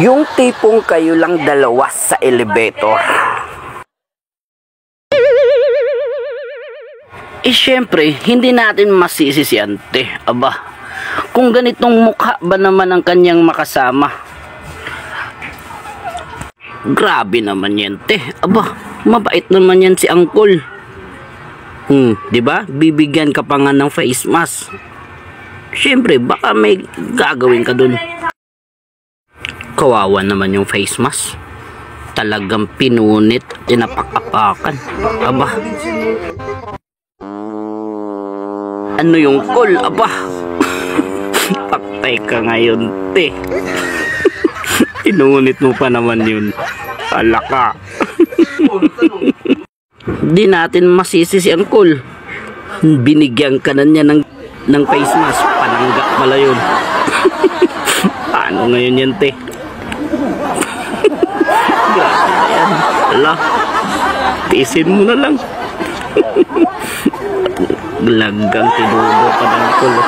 Yung tipong kayo lang dalawa sa elevator. Syempre, hindi natin masisi si ante. Aba, kung ganitong mukha ba naman ang kanyang makasama. Grabe naman yan, te. Aba, mabait naman yan si Uncle. Diba? Bibigyan ka pa nga ng face mask. Syempre, baka may gagawin ka dun. Kawawa naman yung face mask. Talagang pinunit, tinapak-apakan. Aba. Ano yung call? Aba. Paktay ka ngayon, te. Pinunit mo pa naman yun. Alaka. Di natin masisi si Uncle. Binigyan ka na niya ng face mask. Pananggap pala yun. Paano ngayon yan, te? Grabe na yan. Ala, tiisin mo na lang. Lagang tinubo pa ng Uncle.